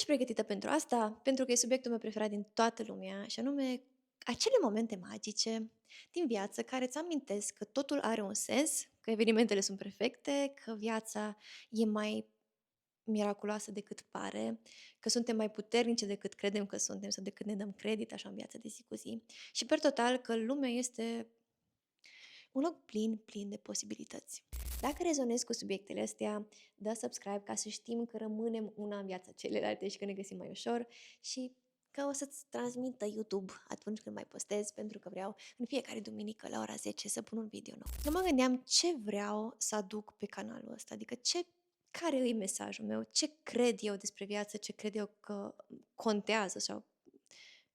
Ești pregătită pentru asta? Pentru că e subiectul meu preferat din toată lumea, și anume acele momente magice din viață care îți amintesc că totul are un sens, că evenimentele sunt perfecte, că viața e mai miraculoasă decât pare, că suntem mai puternice decât credem că suntem sau decât ne dăm credit așa în viața de zi cu zi. Și per total că lumea este un loc plin, plin de posibilități. Dacă rezonezi cu subiectele astea, dă subscribe ca să știm că rămânem una în viața celelalte și că ne găsim mai ușor și că o să-ți transmită YouTube atunci când mai postez, pentru că vreau în fiecare duminică la ora 10 să pun un video nou. Eu mă gândeam ce vreau să aduc pe canalul ăsta, adică care e mesajul meu, ce cred eu despre viață, ce cred eu că contează sau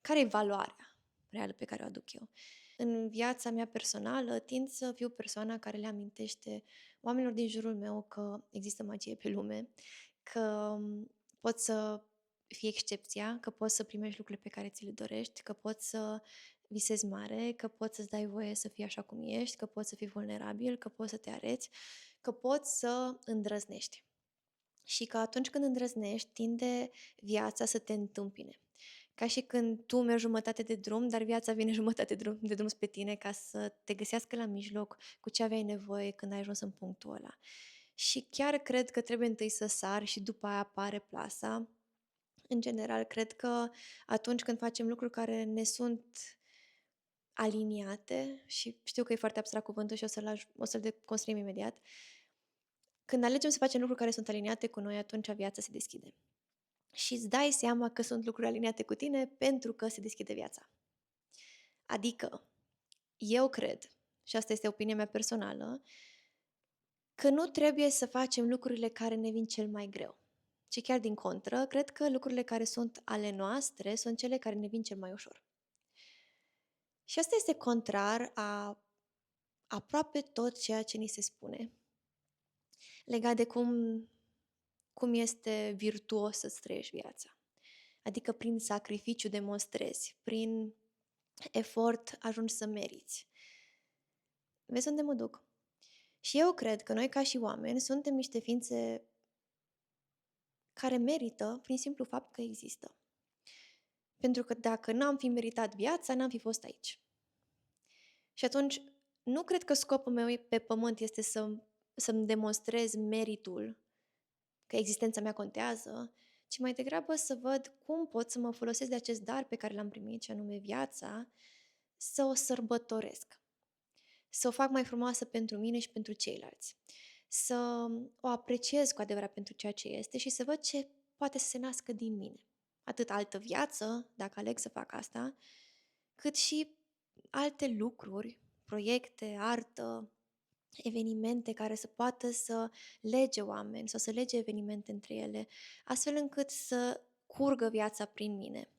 care e valoarea reală pe care o aduc eu. În viața mea personală tind să fiu persoana care le amintește oamenilor din jurul meu că există magie pe lume, că poți să fii excepția, că poți să primești lucrurile pe care ți le dorești, că poți să visezi mare, că poți să-ți dai voie să fii așa cum ești, că poți să fii vulnerabil, că poți să te areți, că poți să îndrăznești. Și că atunci când îndrăznești, tinde viața să te întâmpine. Ca și când tu mergi jumătate de drum, dar viața vine jumătate de drum spre tine ca să te găsească la mijloc cu ce aveai nevoie când ai ajuns în punctul ăla. Și chiar cred că trebuie întâi să sari și după aia apare plasa. În general, cred că atunci când facem lucruri care ne sunt aliniate, și știu că e foarte abstract cuvântul și o să-l deconstruim imediat, când alegem să facem lucruri care sunt aliniate cu noi, atunci viața se deschide. Și îți dai seama că sunt lucruri aliniate cu tine pentru că se deschide viața. Adică, eu cred, și asta este opinia mea personală, că nu trebuie să facem lucrurile care ne vin cel mai greu. Ci chiar din contră, cred că lucrurile care sunt ale noastre sunt cele care ne vin cel mai ușor. Și asta este contrar a aproape tot ceea ce ni se spune legat de cum este virtuos să-ți trăiești viața. Adică prin sacrificiu demonstrezi, prin efort ajungi să meriți. Vezi unde mă duc? Și eu cred că noi, ca și oameni, suntem niște ființe care merită prin simplu fapt că există. Pentru că dacă n-am fi meritat viața, n-am fi fost aici. Și atunci, nu cred că scopul meu pe pământ este să-mi demonstrez meritul, că existența mea contează, ci mai degrabă să văd cum pot să mă folosesc de acest dar pe care l-am primit, și anume viața, să o sărbătoresc. Să o fac mai frumoasă pentru mine și pentru ceilalți. Să o apreciez cu adevărat pentru ceea ce este și să văd ce poate să se nască din mine. Atât altă viață, dacă aleg să fac asta, cât și alte lucruri, proiecte, artă, evenimente care să poată să lege oameni sau să lege evenimente între ele, astfel încât să curgă viața prin mine.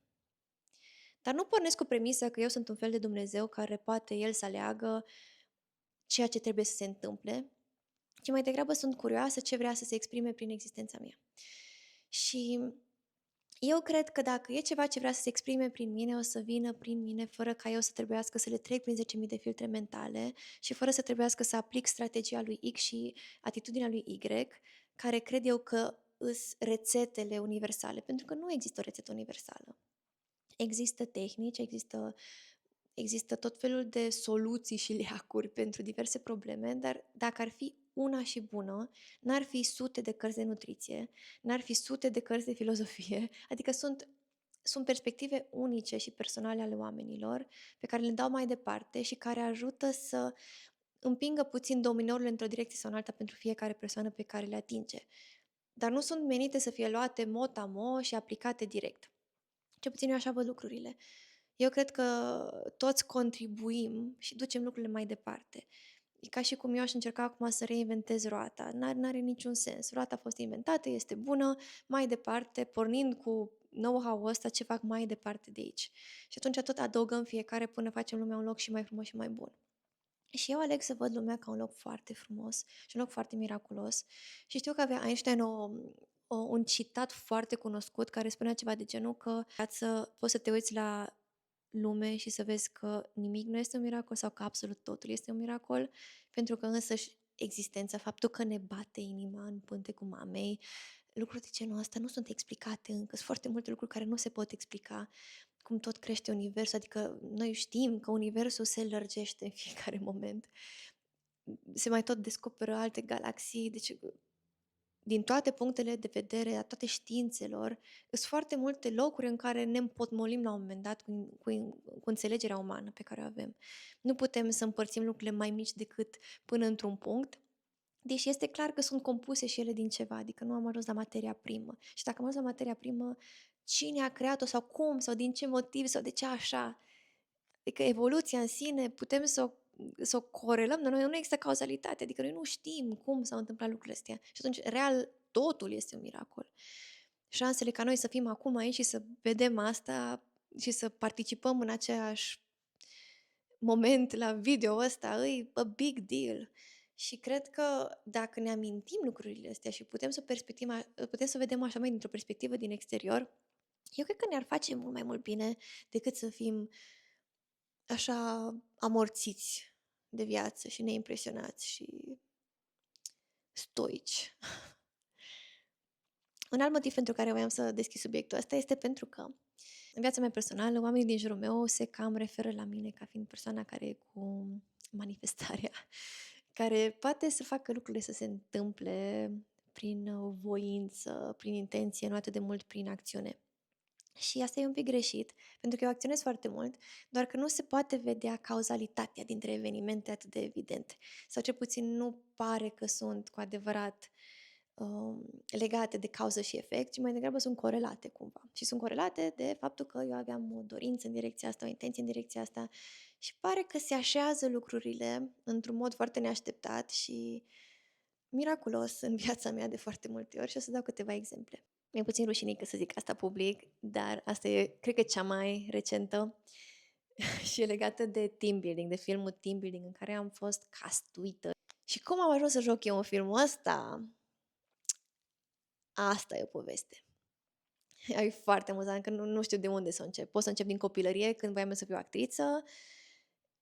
Dar nu pornesc cu premisa că eu sunt un fel de Dumnezeu care poate El să aleagă ceea ce trebuie să se întâmple, ci mai degrabă sunt curioasă ce vrea să se exprime prin existența mea. Și eu cred că dacă e ceva ce vrea să se exprime prin mine, o să vină prin mine fără ca eu să trebuiască să le trec prin 10.000 de filtre mentale și fără să trebuiască să aplic strategia lui X și atitudinea lui Y, care cred eu că îs rețetele universale, pentru că nu există o rețetă universală. Există tehnici, există tot felul de soluții și leacuri pentru diverse probleme, dar dacă ar fi una și bună, n-ar fi sute de cărți de nutriție, n-ar fi sute de cărți de filozofie, adică sunt perspective unice și personale ale oamenilor pe care le dau mai departe și care ajută să împingă puțin dominourile într-o direcție sau în alta pentru fiecare persoană pe care le atinge. Dar nu sunt menite să fie luate mot-a-mot și aplicate direct. Cel puțin eu așa văd lucrurile. Eu cred că toți contribuim și ducem lucrurile mai departe. E ca și cum eu aș încerca acum să reinventez roata. N-are niciun sens. Roata a fost inventată, este bună, mai departe, pornind cu know-how-ul ăsta, ce fac mai departe de aici. Și atunci tot adăugăm fiecare până facem lumea un loc și mai frumos și mai bun. Și eu aleg să văd lumea ca un loc foarte frumos și un loc foarte miraculos. Și știu că avea Einstein un citat foarte cunoscut care spunea ceva de genul că poți să te uiți la lume și să vezi că nimic nu este un miracol sau că absolut totul este un miracol, pentru că însăși existența, faptul că ne bate inima în pântecul mamei, lucruri de genul ăsta nu sunt explicate încă. Sunt foarte multe lucruri care nu se pot explica, cum tot crește universul, adică noi știm că universul se lărgește în fiecare moment. Se mai tot descoperă alte galaxii, deci din toate punctele de vedere, a toate științelor, sunt foarte multe locuri în care ne împotmolim la un moment dat cu înțelegerea umană pe care o avem. Nu putem să împărțim lucrurile mai mici decât până într-un punct, deși este clar că sunt compuse și ele din ceva, adică nu am ajuns la materia primă. Și dacă am ajuns la materia primă, cine a creat-o sau cum sau din ce motiv sau de ce așa? Adică evoluția în sine putem să o corelăm, dar noi nu există cauzalitate, adică noi nu știm cum s-au întâmplat lucrurile astea. Și atunci, real, totul este un miracol. Șansele ca noi să fim acum aici și să vedem asta și să participăm în aceeași moment la video ăsta, e a big deal. Și cred că dacă ne amintim lucrurile astea și putem să vedem așa mai dintr-o perspectivă din exterior, eu cred că ne-ar face mult mai mult bine decât să fim așa amorțiți de viață și neimpresionați și stoici. Un alt motiv pentru care voiam să deschid subiectul ăsta este pentru că în viața mea personală, oamenii din jurul meu se cam referă la mine ca fiind persoana care e cu manifestarea, care poate să facă lucrurile să se întâmple prin voință, prin intenție, nu atât de mult prin acțiune. Și asta e un pic greșit, pentru că eu acționez foarte mult, doar că nu se poate vedea cauzalitatea dintre evenimente atât de evidente. Sau cel puțin nu pare că sunt cu adevărat legate de cauză și efect, ci mai degrabă sunt corelate cumva. Și sunt corelate de faptul că eu aveam o dorință în direcția asta, o intenție în direcția asta și pare că se așează lucrurile într-un mod foarte neașteptat și miraculos în viața mea de foarte multe ori și o să dau câteva exemple. Mi-e puțin rușinică să zic asta public, dar asta e, cred că, cea mai recentă și e legată de team building, de filmul Team Building, în care am fost castuită. Și cum am ajuns să joc eu în filmul ăsta? Asta e o poveste. E foarte amuzant, că nu știu de unde să încep. Pot să încep din copilărie, când voiam să fiu actriță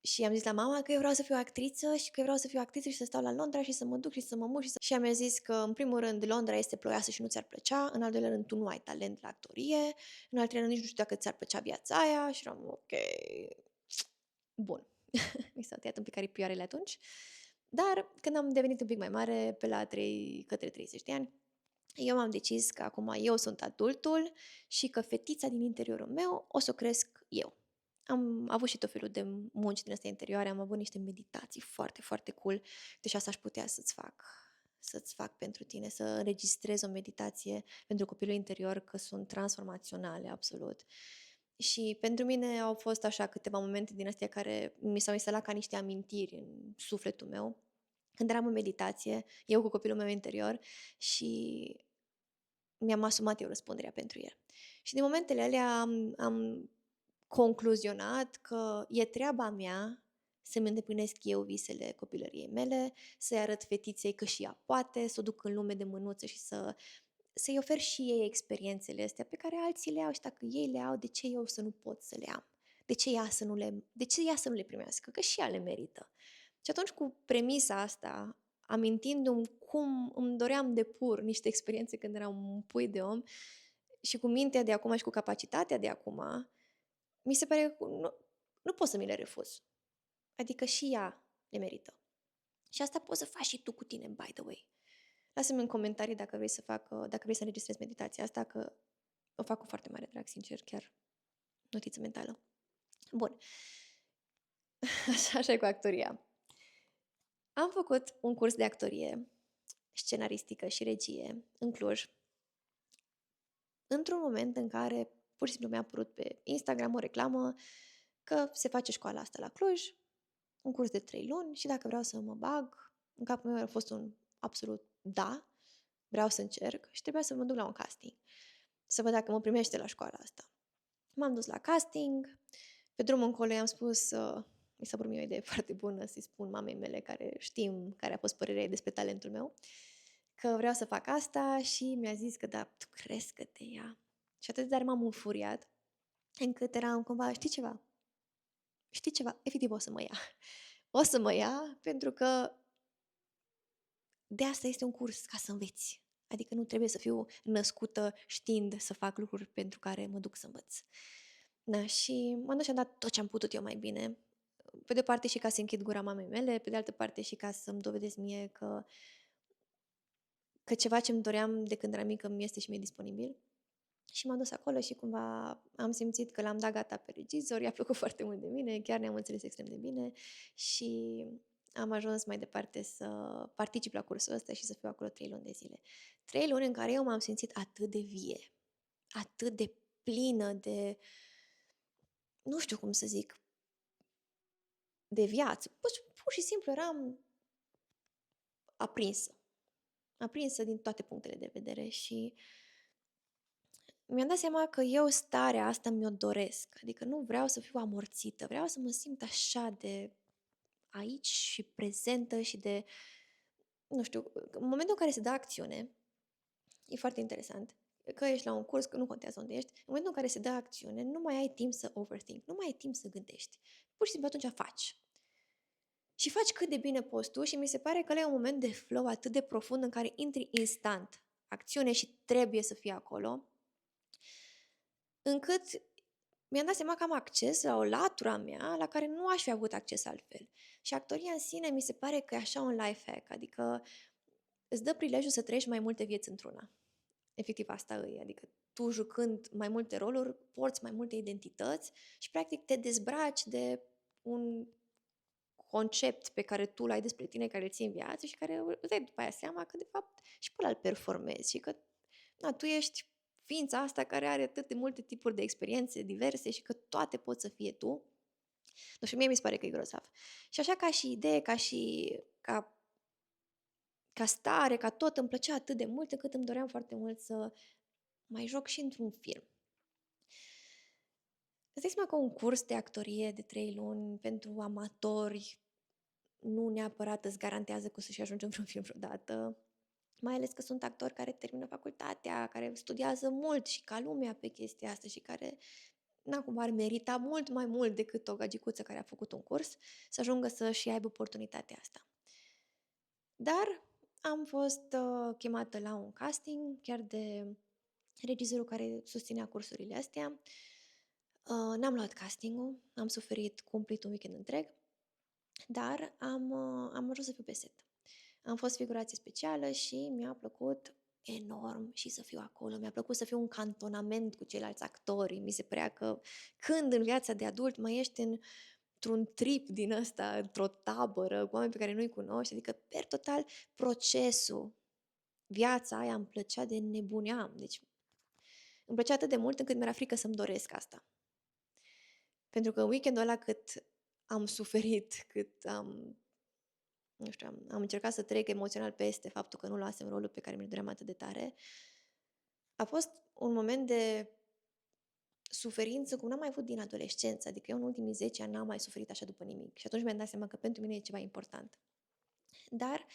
și am zis la mama că eu vreau să fiu actriță și că eu vreau să fiu actriță și să stau la Londra și să mă duc și să mă mut și mi-a zis că, în primul rând, Londra este ploioasă și nu ți-ar plăcea, în al doilea rând, tu nu ai talent la actorie, în al treilea rând, nici nu știu dacă ți-ar plăcea viața aia și eram ok, bun. Mi s-au tăiat un pic aripioarele atunci, dar când am devenit un pic mai mare, pe la 30 de ani, eu m-am decis că acum eu sunt adultul și că fetița din interiorul meu o să o cresc eu. Am avut și tot felul de munci din astea interioare, am avut niște meditații foarte, foarte cool, deci asta aș putea să-ți fac pentru tine, să înregistrez o meditație pentru copilul interior, că sunt transformaționale, absolut. Și pentru mine au fost așa câteva momente din astea care mi s-au instalat ca niște amintiri în sufletul meu, când eram în meditație, eu cu copilul meu interior și mi-am asumat eu răspunderea pentru el. Și din momentele alea am concluzionat că e treaba mea să-mi îndeplinesc eu visele copilăriei mele, să-i arăt fetiței că și ea poate, să o duc în lume de mânuță și să-i ofer și ei experiențele astea pe care alții le au și dacă ei le au, de ce eu să nu pot să le am? De ce ea să nu le primească? Că și ea le merită. Și atunci, cu premisa asta, amintindu-mi cum îmi doream de pur niște experiențe când eram un pui de om și cu mintea de acum și cu capacitatea de acum, mi se pare că nu pot să mi le refuz. Adică și ea le merită. Și asta poți să faci și tu cu tine, by the way. Lasă-mi în comentarii dacă vrei să înregistrezi meditația asta, că o fac cu foarte mare drag, sincer, chiar notiță mentală. Bun. Așa e cu actoria. Am făcut un curs de actorie, scenaristică și regie în Cluj, într-un moment în care pur și simplu mi-a apărut pe Instagram o reclamă că se face școala asta la Cluj, un curs de 3 luni și dacă vreau să mă bag, în capul meu a fost un absolut da, vreau să încerc și trebuia să mă duc la un casting, să văd dacă mă primește la școala asta. M-am dus la casting, pe drumul încolo i-am spus, mi s-a părut mie o idee foarte bună să-i spun mamei mele, care știm care a fost părerea ei despre talentul meu, că vreau să fac asta și mi-a zis că da, tu crezi că te ia. Și atât de tare m-am înfuriat, încât eram cumva, știi ceva, efectiv o să mă ia. O să mă ia pentru că de asta este un curs, ca să înveți. Adică nu trebuie să fiu născută știind să fac lucruri pentru care mă duc să învăț. Da, și m-am dus și am dat tot ce am putut eu mai bine. Pe de o parte și ca să închid gura mamei mele, pe de altă parte și ca să-mi dovedesc mie că ceva ce-mi doream de când eram mică mi este și mie disponibil. Și m-am dus acolo și cumva am simțit că l-am dat gata pe regizor, i-a plăcut foarte mult de mine, chiar ne-am înțeles extrem de bine și am ajuns mai departe să particip la cursul ăsta și să fiu acolo 3 luni de zile. 3 luni în care eu m-am simțit atât de vie, atât de plină de, nu știu cum să zic, de viață. Pur și simplu eram aprinsă. Aprinsă din toate punctele de vedere și mi-am dat seama că eu starea asta mi-o doresc. Adică nu vreau să fiu amorțită, vreau să mă simt așa de aici și prezentă și de, nu știu, în momentul în care se dă acțiune, e foarte interesant, că ești la un curs, că nu contează unde ești, în momentul în care se dă acțiune, nu mai ai timp să overthink, nu mai ai timp să gândești. Pur și simplu atunci faci. Și faci cât de bine poți tu și mi se pare că ăla e un moment de flow atât de profund în care intri instant. Acțiune și trebuie să fie acolo, încât mi-am dat seama că am acces la o latură a mea la care nu aș fi avut acces altfel. Și actoria în sine mi se pare că e așa un life hack, adică îți dă prilejul să trăiești mai multe vieți într-una. Efectiv asta e, adică tu jucând mai multe roluri, porți mai multe identități și practic te dezbraci de un concept pe care tu l-ai despre tine, care îl ții în viață și care îți dai după aia seama că de fapt și pe ăla îl performezi și că tu ești ființa asta care are atât de multe tipuri de experiențe diverse și că toate pot să fie tu. Nu știu, mie mi se pare că e grozav. Și așa ca și idee, ca stare, ca tot, îmi plăcea atât de mult încât îmi doream foarte mult să mai joc și într-un film. Îți dai seama că un curs de actorie de 3 luni pentru amatori nu neapărat îți garantează că o să-și ajungi într-un film vreodată. Mai ales că sunt actori care termină facultatea, care studiază mult și ca lumea pe chestia asta și care cumva ar merita mult mai mult decât o gagicuță care a făcut un curs să ajungă să-și aibă oportunitatea asta. Dar am fost chemată la un casting chiar de regizorul care susținea cursurile astea. N-am luat castingul, am suferit cumplit un weekend întreg, dar am ajuns să fiu pe set. Am fost figurație specială și mi-a plăcut enorm și să fiu acolo. Mi-a plăcut să fiu un cantonament cu ceilalți actori. Mi se părea că când în viața de adult mai ești într-un trip din ăsta, într-o tabără, cu oameni pe care nu-i cunoști, adică, per total, procesul, viața aia îmi plăcea de nebuneam. Deci, îmi plăcea atât de mult încât mi-era frică să-mi doresc asta. Pentru că în weekendul ăla cât am suferit, cât nu știu, am încercat să trec emoțional peste faptul că nu luasem rolul pe care mi-l doream atât de tare, a fost un moment de suferință cum n-am mai avut din adolescență. Adică eu în ultimii 10 ani n-am mai suferit așa după nimic. Și atunci mi-am dat seama că pentru mine e ceva important. Dar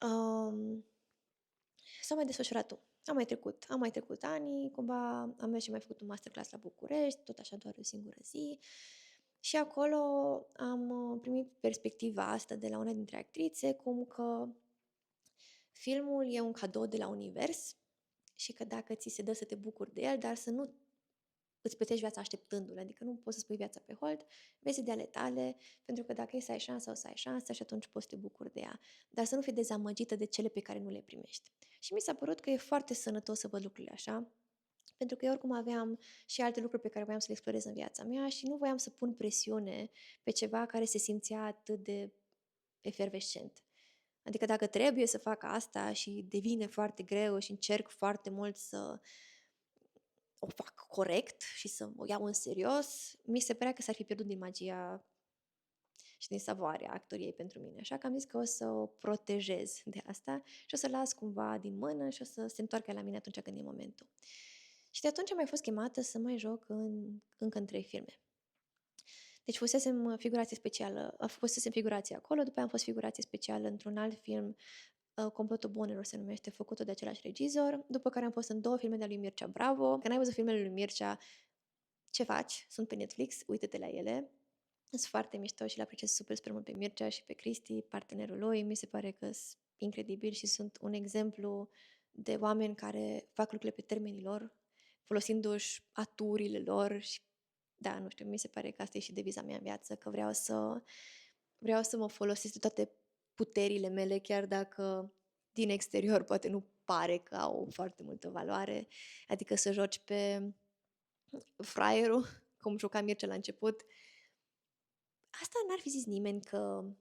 um, s-a mai desfășurat tu. Am mai trecut ani, cumva am mers și mai făcut un masterclass la București, tot așa doar o singură zi. Și acolo am primit perspectiva asta de la una dintre actrițe, cum că filmul e un cadou de la univers și că dacă ți se dă să te bucuri de el, dar să nu îți petești viața așteptându-l, adică nu poți să spui viața pe hold, vezi de ale tale, pentru că dacă e să ai șansa, o să ai șansa și atunci poți să te bucuri de ea. Dar să nu fii dezamăgită de cele pe care nu le primești. Și mi s-a părut că e foarte sănătos să văd lucrurile așa, pentru că eu oricum aveam și alte lucruri pe care voiam să le explorez în viața mea și nu voiam să pun presiune pe ceva care se simțea atât de efervescent. Adică dacă trebuie să fac asta și devine foarte greu și încerc foarte mult să o fac corect și să o iau în serios, mi se părea că s-ar fi pierdut din magia și din savoarea actoriei pentru mine. Așa că am zis că o să o protejez de asta și o să las cumva din mână și o să se întoarcă la mine atunci când e momentul. Și de atunci am mai fost chemată să mai joc încă în 3 filme. Deci fusesem figurație acolo, după aia am fost figurație specială într-un alt film, Complotul Bunelor se numește, făcutul de același regizor, după care am fost în 2 filme de lui Mircea Bravo. Că n-ai văzut filmele lui Mircea, ce faci? Sunt pe Netflix, uite-te la ele. Sunt foarte mișto și le apreciez super mult pe Mircea și pe Cristi, partenerul lui. Mi se pare că sunt incredibili și sunt un exemplu de oameni care fac lucrurile pe termenii lor, folosindu-și aturile lor și da, nu știu, mi se pare că asta e și deviza mea în viață, că vreau să mă folosesc de toate puterile mele, chiar dacă din exterior poate nu pare că au foarte multă valoare, adică să joci pe fraierul, cum juca Mircea la început. Asta n-ar fi zis nimeni că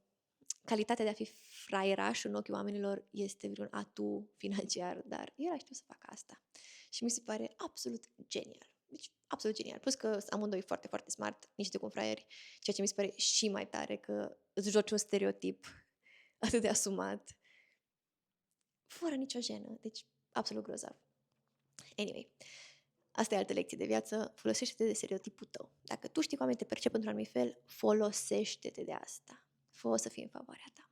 calitatea de a fi fraieraș în ochii oamenilor este vreun atu financiar, dar el a știut să facă asta. Și mi se pare absolut genial. Deci, absolut genial. Plus că sunt amândoi foarte, foarte smart, niște cum fraieri, ceea ce mi se pare și mai tare că îți joci un stereotip atât de asumat, fără nicio jenă. Deci, absolut grozav. Anyway, asta e altă lecție de viață. Folosește-te de stereotipul tău. Dacă tu știi că oamenii te percep într-un anumit fel, folosește-te de asta. Fă o să fie în favoarea ta.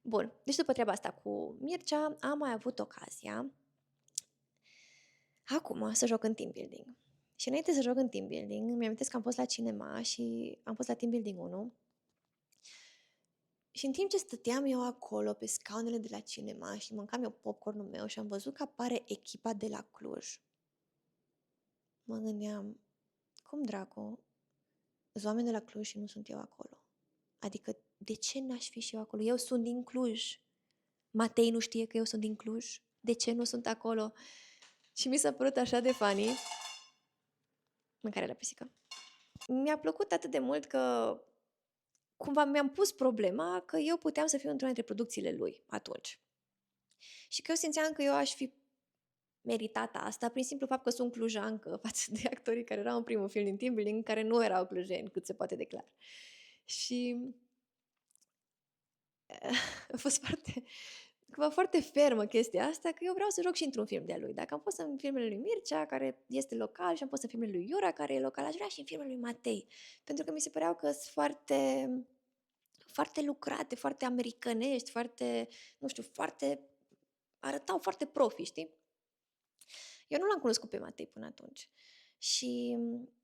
Bun, deci după treaba asta cu Mircea, am mai avut ocazia acum să joc în team building. Și înainte să joc în team building, mi-am amintesc că am fost la cinema și am fost la team building 1. Și în timp ce stăteam eu acolo pe scaunele de la cinema și mâncam eu popcornul meu și am văzut că apare echipa de la Cluj, mă gândeam, cum dracu, sunt oameni de la Cluj și nu sunt eu acolo? Adică, de ce n-aș fi și eu acolo? Eu sunt din Cluj. Matei nu știe că eu sunt din Cluj. De ce nu sunt acolo? Și mi s-a părut așa de funny. Mâncare la pisică. Mi-a plăcut atât de mult că cumva mi-am pus problema că eu puteam să fiu într-una dintre producțiile lui atunci. Și că eu simțeam că eu aș fi meritat asta prin simplu fapt că sunt clujancă față de actorii care erau în primul film din team building, care nu erau clujeni, cât se poate de clar. Și a fost foarte fermă chestia asta, că eu vreau să joc și într-un film de-a lui. Dacă am fost în filmele lui Mircea, care este local, și am fost în filmele lui Iura, care e local, aș vrea și în filmele lui Matei. Pentru că mi se păreau că sunt foarte, foarte lucrate, foarte americanești, foarte, nu știu, arătau foarte profi, știi? Eu nu l-am cunoscut pe Matei până atunci. Și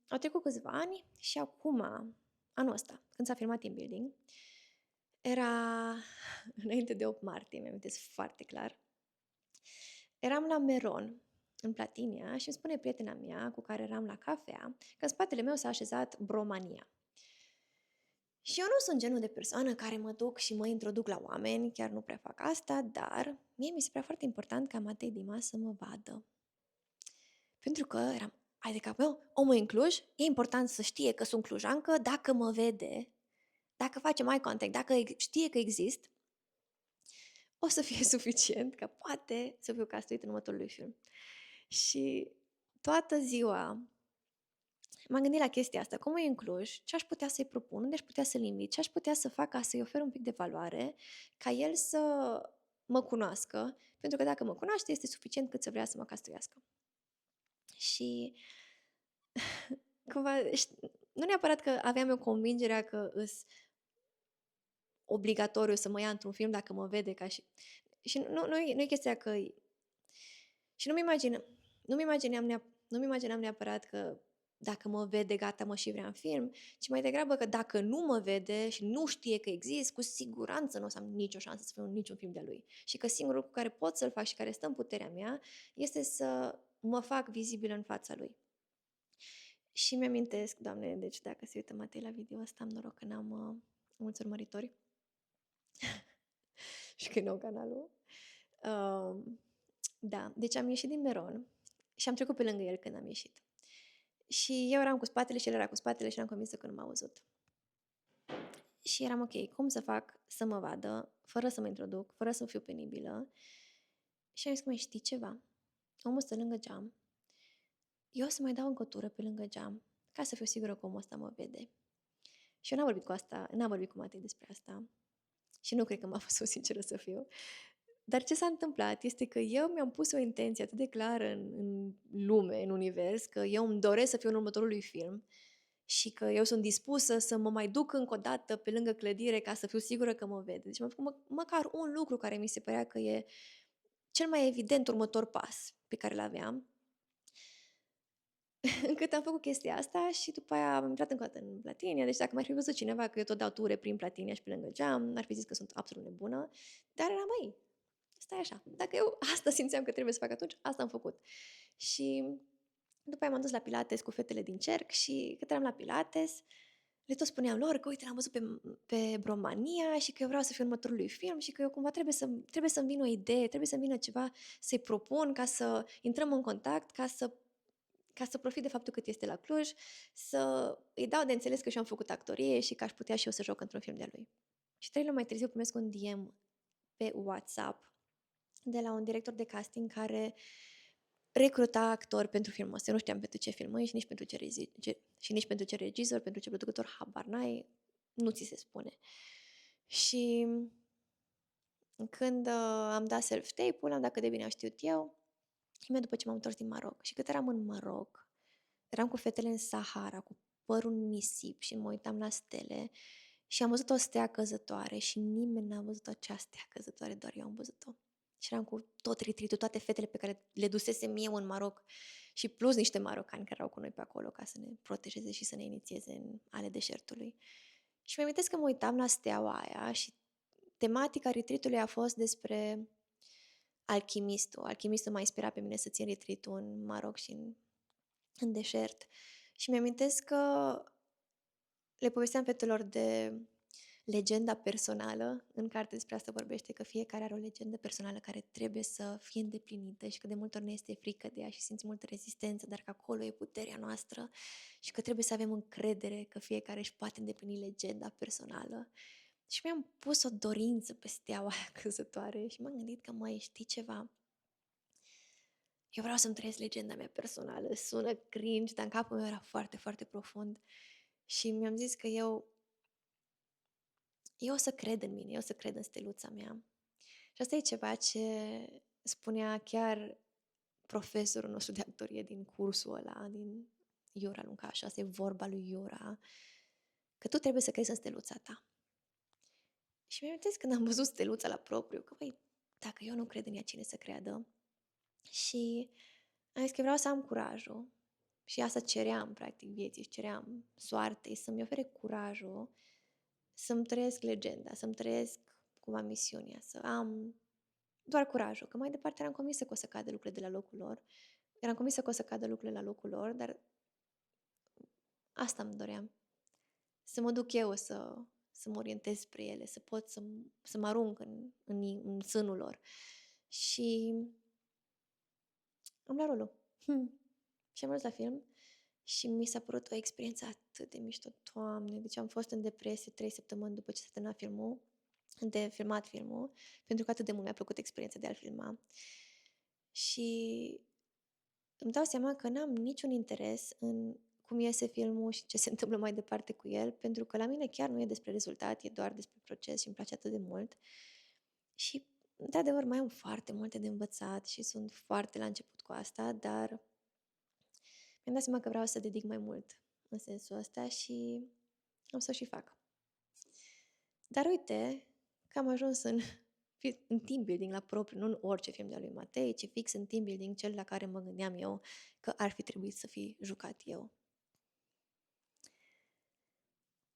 au trecut câțiva ani și acum, anul ăsta, când s-a filmat Team Building, era înainte de 8 martie, mi-am amintesc foarte clar. Eram la Meron, în Platinia, și îmi spune prietena mea cu care eram la cafea că în spatele meu s-a așezat Bromania. Și eu nu sunt genul de persoană care mă duc și mă introduc la oameni, chiar nu prea fac asta, dar mie mi se părea foarte important ca Matei Dima să mă vadă. Pentru că eram, adică, omul în Cluj, e important să știe că sunt clujancă, dacă mă vede, dacă face eye contact, dacă știe că exist, o să fie suficient ca poate să fiu castuit în următorul lui film. Și toată ziua m-am gândit la chestia asta, cum e în Cluj, ce aș putea să-i propun, unde aș putea să-l invit, ce aș putea să fac ca să-i ofer un pic de valoare, ca el să mă cunoască, pentru că dacă mă cunoaște, este suficient cât să vrea să mă castuiască. Și cumva, nu neapărat că aveam eu convingerea că îs obligatoriu să mă ia într-un film dacă mă vede ca și... Și nu e chestia că... Și nu-mi imaginam neapărat că dacă mă vede, gata, mă și vrea în film, ci mai degrabă că dacă nu mă vede și nu știe că exist, cu siguranță nu o să am nicio șansă să fiu în niciun film de lui. Și că singurul lucru care pot să-l fac și care stă în puterea mea este să mă fac vizibilă în fața lui. Și mi-amintesc, Doamne, deci dacă se uită Matei la video ăsta, am noroc că n-am mulți urmăritori și că nu canalul. Da, deci am ieșit din Meron și am trecut pe lângă el când am ieșit. Și eu eram cu spatele și el era cu spatele și eram convinsă că nu m-a văzut. Și eram ok, cum să fac să mă vadă, fără să mă introduc, fără să fiu penibilă. Și am zis, măi, știi ceva? Omul stă lângă geam. Eu o să mai dau încă o tură pe lângă geam, ca să fiu sigură că omul ăsta mă vede. Și eu n-am vorbit cu Matei despre asta. Și nu cred că m-a fost sinceră să fiu. Dar ce s-a întâmplat este că eu mi-am pus o intenție atât de clară în lume, în univers, că eu îmi doresc să fiu în următorul lui film și că eu sunt dispusă să mă mai duc încă o dată pe lângă clădire ca să fiu sigură că mă vede. Deci m-am făcut măcar un lucru care mi se părea că e cel mai evident următor pas pe care l-aveam. încât am făcut chestia asta și după aia am intrat încă o dată în Platinia. Deci dacă m-ar fi văzut cineva că eu tot dau ture prin Platinia și pe lângă geam, ar fi zis că sunt absolut nebună. Dar eram, măi, stai așa. Dacă eu asta simțeam că trebuie să fac atunci, asta am făcut. Și după aia m-am dus la Pilates cu fetele din cerc și cât eram la Pilates, le tot spuneam lor că, uite, l-am văzut pe Bromania și că eu vreau să fiu următorul lui film și că eu cumva trebuie să-mi vină o idee, trebuie să-mi vină ceva să-i propun ca să intrăm în contact, ca să profit de faptul cât este la Cluj, să îi dau de înțeles că și-am făcut actorie și că aș putea și eu să joc într-un film de-a lui. Și 3 luni mai târziu primesc un DM pe WhatsApp de la un director de casting care recruta actori pentru filmul ăsta. Eu nu știam pentru ce filmăi și nici pentru ce, și nici pentru ce regizor, pentru ce producător, habar n-ai, nu ți se spune. Și când am dat self-tape-ul, am dat cât de bine am știut eu, imediat după ce m-am întors din Maroc. Și cât eram în Maroc, eram cu fetele în Sahara, cu părul în nisip și mă uitam la stele și am văzut o stea căzătoare și nimeni n-a văzut acea stea căzătoare, doar eu am văzut-o. Și eram cu tot retreat toate fetele pe care le dusesem eu în Maroc și plus niște marocani care erau cu noi pe acolo ca să ne protejeze și să ne inițieze în ale deșertului. Și mi-am amintesc că mă uitam la steaua aia și tematica retreat-ului a fost despre alchimistul. Alchimistul m-a inspirat pe mine să țin retreat-ul în Maroc și în deșert. Și mi-amintesc că le povesteam fetelor de legenda personală. În carte despre asta vorbește, că fiecare are o legendă personală care trebuie să fie îndeplinită și că de multe ori ne este frică de ea și simți multă rezistență, dar că acolo e puterea noastră și că trebuie să avem încredere că fiecare își poate îndeplini legenda personală. Și mi-am pus o dorință pe steaua aia căzătoare și m-am gândit că, măi, știi ceva? Eu vreau să-mi trăiesc legenda mea personală. Sună cringe, dar în capul meu era foarte, foarte profund. Și mi-am zis că eu o să cred în mine, eu o să cred în steluța mea. Și asta e ceva ce spunea chiar profesorul nostru de actorie din cursul ăla, din Iura Luncașu. Asta e vorba lui Iura, că tu trebuie să crezi în steluța ta. Și mi-am amintesc când am văzut steluța la propriu, că, băi, dacă eu nu cred în ea, cine să creadă? Și am zis că vreau să am curajul. Și asta ceream, practic, vieții, și ceream soartei să-mi ofere curajul să-mi trăiesc legenda, să-mi trăiesc cumva misiunea, să am doar curajul, că mai departe eram convinsă că o să cadă lucrurile de la locul lor. Eram convinsă că o să cadă lucrurile la locul lor, dar asta îmi doream. Să mă duc eu să mă orientez spre ele, să pot să mă arunc în sânul lor. Și am luat rolul. Și am ajuns la film și mi s-a părut o experiență atât de mișto, Doamne, deci am fost în depresie 3 săptămâni după ce s-a terminat de filmat filmul, pentru că atât de mult mi-a plăcut experiența de a-l filma. Și îmi dau seama că n-am niciun interes în cum iese filmul și ce se întâmplă mai departe cu el, pentru că la mine chiar nu e despre rezultat, e doar despre proces și îmi place atât de mult. Și, într-adevăr, mai am foarte multe de învățat și sunt foarte la început cu asta, dar mi-am dat seama că vreau să dedic mai mult în sensul ăsta și am să o și fac. Dar uite că am ajuns în team building la propriu, nu în orice film de-a lui Matei, ci fix în team building, cel la care mă gândeam eu că ar fi trebuit să fi jucat eu.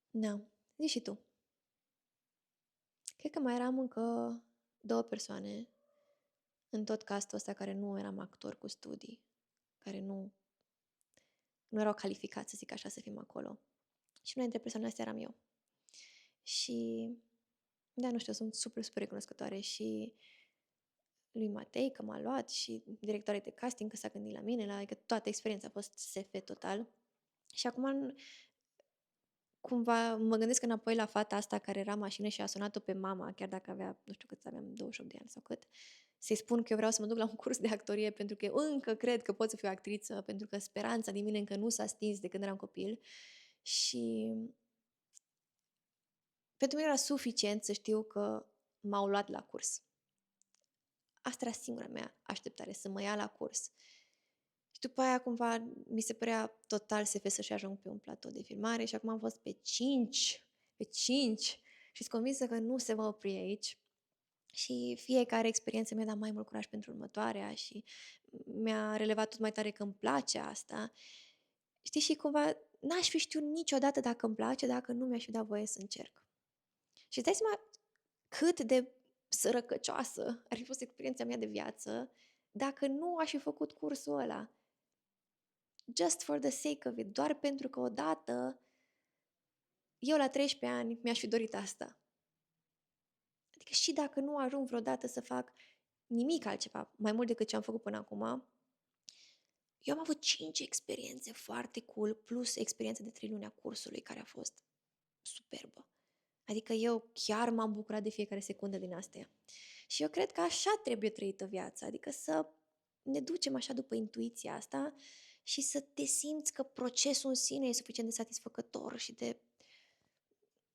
Da, zici și tu. Cred că mai eram încă 2 persoane în tot castul ăsta care nu eram actori cu studii, care nu erau calificați, să zic așa, să fim acolo. Și una dintre persoanele astea eram eu. Și, da, nu știu, sunt super, super recunoscătoare și lui Matei că m-a luat și directoarei de casting că s-a gândit la mine, adică toată experiența a fost SF total. Și acum cumva mă gândesc înapoi la fata asta care era în mașină și a sunat-o pe mama, chiar dacă avea, nu știu cât aveam, 28 de ani sau cât, să-i spun că eu vreau să mă duc la un curs de actorie pentru că eu încă cred că pot să fiu actriță, pentru că speranța din mine încă nu s-a stins de când eram copil. Și pentru mine era suficient să știu că m-au luat la curs. Asta era singura mea așteptare, să mă ia la curs. Și după aia cumva mi se părea total SF să-și ajung pe un platou de filmare și acum am fost pe 5 și sunt convinsă că nu se va opri aici. Și fiecare experiență mi-a dat mai mult curaj pentru următoarea și mi-a relevat tot mai tare că îmi place asta. Știi, și cumva n-aș fi știut niciodată dacă îmi place, dacă nu mi-aș fi dat voie să încerc. Și îți dai seama cât de sărăcăcioasă ar fi fost experiența mea de viață dacă nu aș fi făcut cursul ăla. Just for the sake of it, doar pentru că odată eu la 13 ani mi-aș fi dorit asta. Adică și dacă nu ajung vreodată să fac nimic altceva, mai mult decât ce am făcut până acum, eu am avut 5 experiențe foarte cool, plus experiența de 3 luni a cursului, care a fost superbă. Adică eu chiar m-am bucurat de fiecare secundă din astea. Și eu cred că așa trebuie trăită viața, adică să ne ducem așa după intuiția asta și să te simți că procesul în sine e suficient de satisfăcător și de,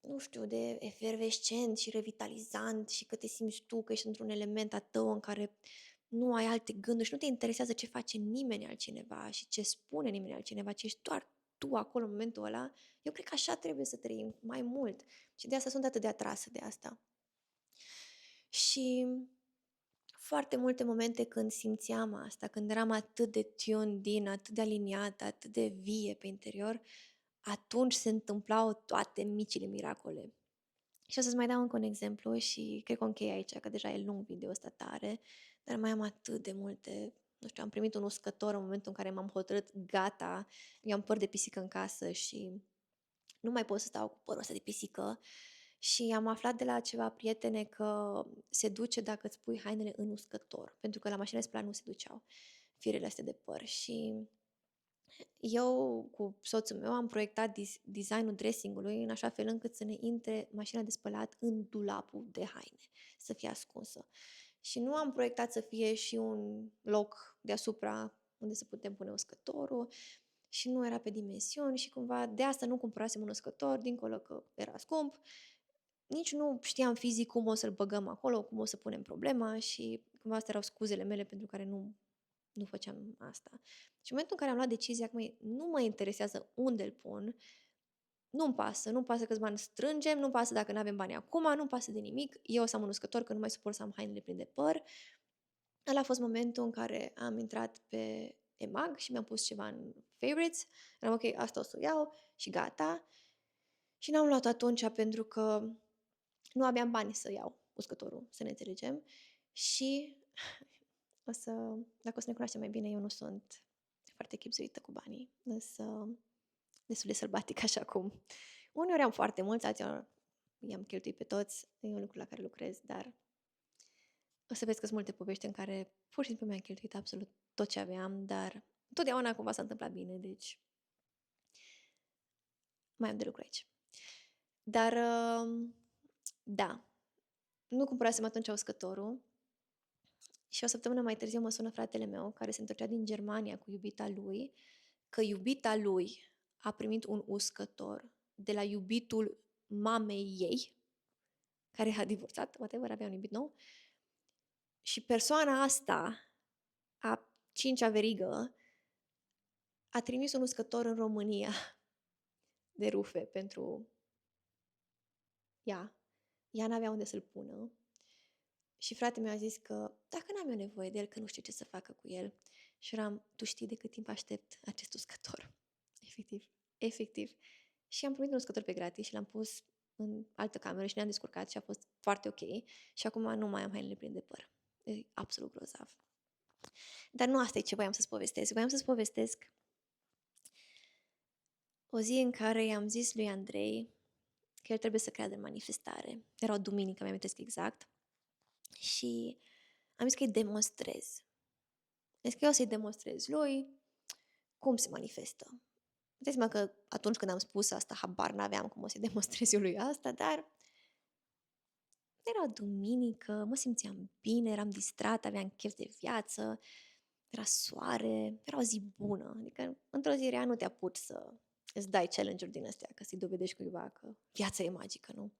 nu știu, de efervescent și revitalizant și că te simți tu că ești într-un element a tău în care nu ai alte gânduri și nu te interesează ce face nimeni altcineva și ce spune nimeni altcineva, ci ești doar tu acolo în momentul ăla. Eu cred că așa trebuie să trăim mai mult și de asta sunt atât de atrasă de asta. Și foarte multe momente când simțeam asta, când eram atât de tuned in, atât de aliniată, atât de vie pe interior, atunci se întâmplau toate micile miracole. Și o să-ți mai dau încă un exemplu și cred că o închei aici, că deja e lung video ăsta tare, dar mai am atât de multe, nu știu, am primit un uscător în momentul în care m-am hotărât, gata, eu am păr de pisică în casă și nu mai pot să stau cu părul ăsta de pisică și am aflat de la ceva prietene că se duce dacă îți pui hainele în uscător, pentru că la mașină de spălat nu se duceau firele astea de păr. Și eu cu soțul meu am proiectat designul dressingului în așa fel încât să ne intre mașina de spălat în dulapul de haine, să fie ascunsă. Și nu am proiectat să fie și un loc deasupra unde să putem pune uscătorul și nu era pe dimensiuni și cumva de asta nu cumpărasem un uscător, dincolo că era scump. Nici nu știam fizic cum o să-l băgăm acolo, cum o să punem problema și cumva astea erau scuzele mele pentru care nu făceam asta. Și în momentul în care am luat decizia că nu mă interesează unde îl pun, nu-mi pasă, nu-mi pasă câți bani strângem, nu-mi pasă dacă nu avem bani acum, nu-mi pasă de nimic, eu o să am un uscător că nu mai suport să am hainele pline de păr. Ăla a fost momentul în care am intrat pe EMAG și mi-am pus ceva în favorites, eram ok, asta o să o iau și gata. Și n-am luat atunci pentru că nu aveam bani să iau uscătorul, să ne înțelegem. Și dacă o să ne cunoaștem mai bine, eu nu sunt foarte chipzuită cu banii. Însă destul de sălbatic așa cum. Uneori am foarte mulți, alții i-am cheltuit pe toți. E un lucru la care lucrez, dar o să vezi că sunt multe povești în care pur și simplu mi-am cheltuit absolut tot ce aveam, dar totdeauna cumva s-a întâmplat bine, deci mai am de lucru aici. Dar, da, nu cumpărasem atunci uscătorul și o săptămână mai târziu mă sună fratele meu, care se întorcea din Germania cu iubita lui, că iubita lui a primit un uscător de la iubitul mamei ei, care a divorțat, whatever, avea un iubit nou, și persoana asta, a cincea verigă, a trimis un uscător în România de rufe pentru ea. Ea n-avea unde să-l pună. Și fratele meu a zis că dacă n-am eu nevoie de el, că nu știu ce să facă cu el. Și eram, tu știi de cât timp aștept acest uscător. Efectiv. Și am primit un uscător pe gratis și l-am pus în altă cameră și ne-am descurcat și a fost foarte ok. Și acum nu mai am hainele pline de păr. E absolut grozav. Dar nu asta e ce voiam să-ți povestesc. Voiam să-ți povestesc o zi în care i-am zis lui Andrei că el trebuie să creadă în manifestare. Era o duminică, mi-am amintesc exact. Și am zis că îi demonstrez. Deci că eu o să-i demonstrez lui cum se manifestă. Deci mă că atunci când am spus asta, habar n-aveam cum o să-i demonstrez eu lui asta, dar era o duminică, mă simțeam bine, eram distrată, aveam chef de viață, era soare, era o zi bună. Adică într-o zi rea nu te apuci să îți dai challenge-uri din astea, ca să-i dovedești cuiva că viața e magică, nu?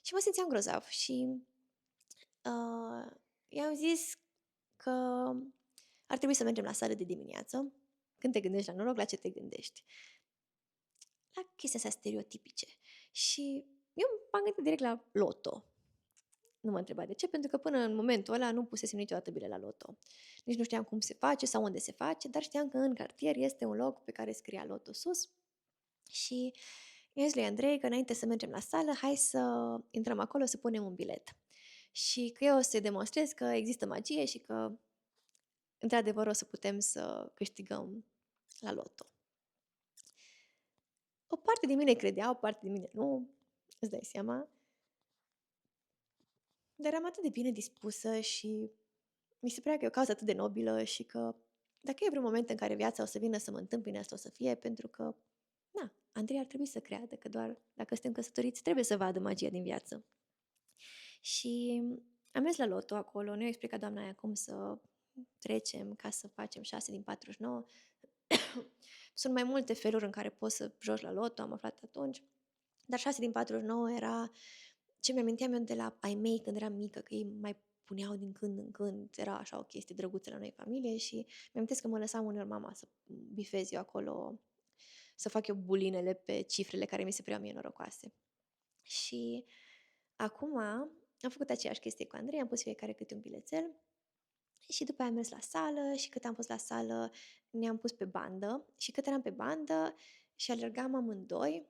Și mă simțeam grozav și i-am zis că ar trebui să mergem la sală de dimineață. Când te gândești la noroc, la ce te gândești? La chestii astea stereotipice. Și eu m-am gândit direct la loto. Nu mă întreba de ce, pentru că până în momentul ăla nu pusesem niciodată bile la loto. Nici nu știam cum se face sau unde se face, dar știam că în cartier este un loc pe care scria loto sus și i-am zis lui Andrei că înainte să mergem la sală, hai să intrăm acolo să punem un bilet. Și că eu o să demonstrez că există magie și că într-adevăr o să putem să câștigăm la loto. O parte din mine credea, o parte din mine nu, îți dai seama. Dar eram atât de bine dispusă și mi se părea că e o cauză atât de nobilă și că dacă e vreun moment în care viața o să vină să mă întâmpine, asta o să fie pentru că, na, Andrei ar trebui să creadă că doar dacă suntem căsătoriți trebuie să vadă magia din viață. Și am mers la loto acolo, ne-a explicat doamna aia cum să trecem ca să facem 6 din 49. Sunt mai multe feluri în care poți să joci la loto, am aflat atunci, dar 6 din 49 era ce mi-aminteam eu de la ai mei când eram mică, că ei mai puneau din când în când, era așa o chestie drăguță la noi în familie și mi-amintesc că mă lăsam uneori mama să bifez eu acolo, să fac eu bulinele pe cifrele care mi se păreau mie norocoase. Și acum am făcut aceeași chestie cu Andrei, am pus fiecare câte un bilețel și după aia am mers la sală și cât am fost la sală ne-am pus pe bandă și cât eram pe bandă și alergam amândoi,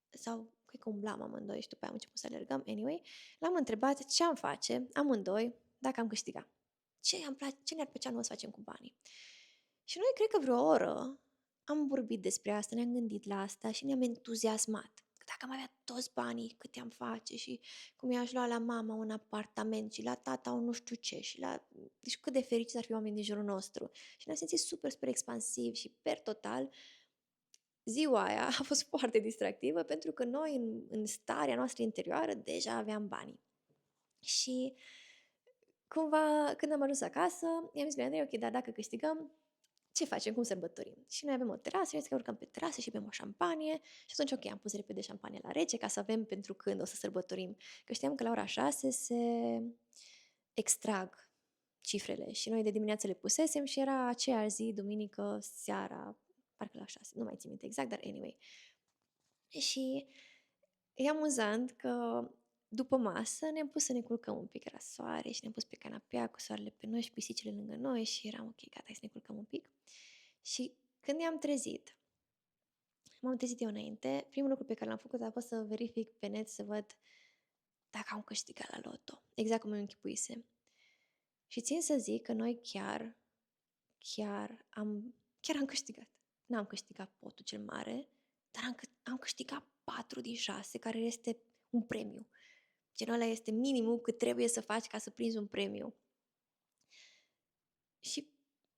sau cred că umblam amândoi și după aia am început să alergăm, anyway, l-am întrebat ce am face amândoi dacă am câștigat. Ce ne-ar plăcea noi să facem cu banii? Și noi cred că vreo oră am vorbit despre asta, ne-am gândit la asta și ne-am entuziasmat. Că dacă am avea toți banii, câte am face și cum i-aș lua la mama un apartament și la tata un nu știu ce și la... Deci cât de fericiți ar fi oamenii din jurul nostru. Și ne-am simțit super, super expansiv și per total ziua aia a fost foarte distractivă pentru că noi în starea noastră interioară deja aveam banii. Și cumva când am ajuns acasă, i-am zis lui Andrei, ok, dar dacă câștigăm, ce facem, cum sărbătorim? Și noi avem o terasă, și că urcăm pe terasă și bem o șampanie și atunci, ok, am pus repede șampanie la rece ca să avem pentru când o să sărbătorim. Că știam că la ora 6 se extrag cifrele și noi de dimineață le pusesem și era aceeași zi, duminică, seara, parcă la 6, nu mai țin minte exact, dar anyway. Și e amuzant că după masă ne-am pus să ne culcăm un pic, era soare și ne-am pus pe canapea cu soarele pe noi și pisicile lângă noi și eram ok, gata, hai să ne culcăm un pic. Și când ne-am trezit, m-am trezit eu înainte, primul lucru pe care l-am făcut a fost să verific pe net să văd dacă am câștigat la loto, exact cum îmi închipuisem. Și țin să zic că noi chiar am câștigat. N-am câștigat potul cel mare, dar am câștigat 4 din 6, care este un premiu. Genul ăla este minimul cât trebuie să faci ca să prinzi un premiu. Și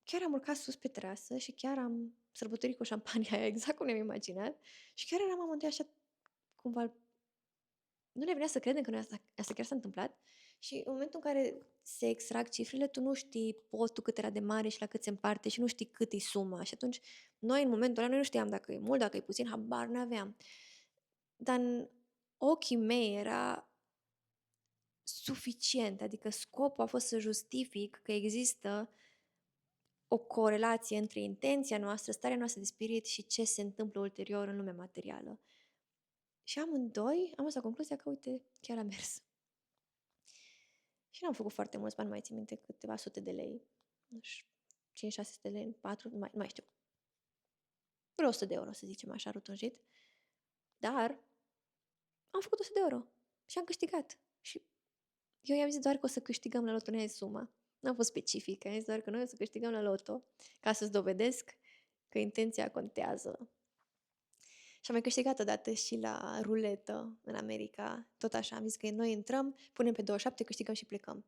chiar am urcat sus pe terasă și chiar am sărbătorit cu șampania aia, exact cum ne-am imaginat. Și chiar eram amândoi așa, cumva, nu ne venea să credem că asta chiar s-a întâmplat. Și în momentul în care se extrag cifrele, tu nu știi postul cât era de mare și la cât se împarte și nu știi cât e suma. Și atunci, noi în momentul ăla, noi nu știam dacă e mult, dacă e puțin, habar n-aveam. Dar în ochii mei era suficient, adică scopul a fost să justific că există o corelație între intenția noastră, starea noastră de spirit și ce se întâmplă ulterior în lumea materială. Și amândoi am ajuns la concluzia că, uite, chiar a mers. Și n-am făcut foarte mulți bani, nu mai țin minte, câteva sute de lei. Nu știu, 5-600 de lei, 4, nu mai știu. Vreo 100 de euro, să zicem așa, rotunjit. Dar am făcut 100 de euro și am câștigat. Și eu i-am zis doar că o să câștigăm la loto, nu suma. N-am fost specifică, am zis doar că noi o să câștigăm la loto ca să-ți dovedesc că intenția contează. Și am mai câștigat odată și la ruletă în America. Tot așa, am zis că noi intrăm, punem pe 27, câștigăm și plecăm.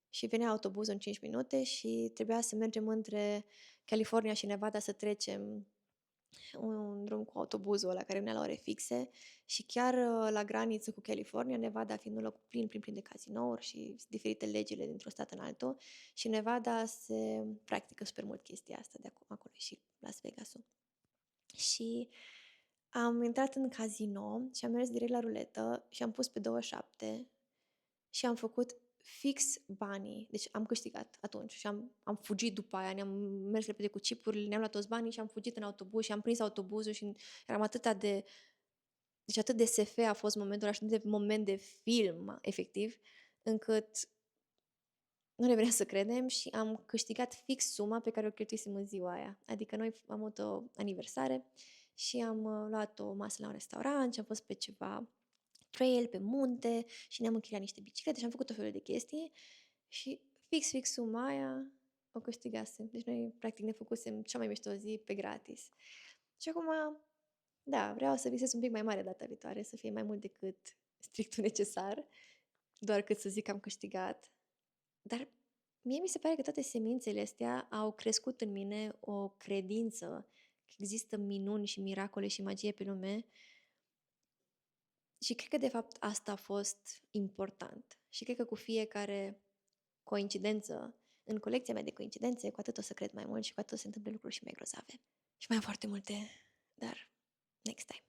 Și venea autobuzul în 5 minute și trebuia să mergem între California și Nevada să trecem un drum cu autobuzul ăla care venea la ore fixe și chiar la graniță cu California, Nevada fiind un loc plin de cazinouri și diferite legile dintr-un stat în altul și Nevada se practică super mult chestia asta de acolo și Las Vegas-ul. Și am intrat în casino și am mers direct la ruletă și am pus pe 27 și am făcut fix banii. Deci am câștigat atunci și am fugit după aia, ne-am mers repede cu chipurile, ne-am luat toți banii și am fugit în autobuz și am prins autobuzul și eram atâta de Deci atât de SF a fost momentul ăla și atât de moment de film, efectiv, încât nu ne venea să credem și am câștigat fix suma pe care o cheltuisem în ziua aia. Adică noi am avut o aniversare și am luat o masă la un restaurant și am fost pe ceva trail, pe munte și ne-am închiriat niște biciclete și am făcut tot felul de chestii și fix suma aia o câștigasem. Deci noi practic ne făcusem cea mai mișto zi pe gratis. Și acum, da, vreau să visez un pic mai mare data viitoare, să fie mai mult decât strictul necesar, doar cât să zic că am câștigat. Dar mie mi se pare că toate semințele astea au crescut în mine o credință că există minuni și miracole și magie pe lume și cred că de fapt asta a fost important. Și cred că cu fiecare coincidență, în colecția mea de coincidențe, cu atât o să cred mai mult și cu atât o să se întâmple lucruri și mai grozave. Și mai am foarte multe, dar next time.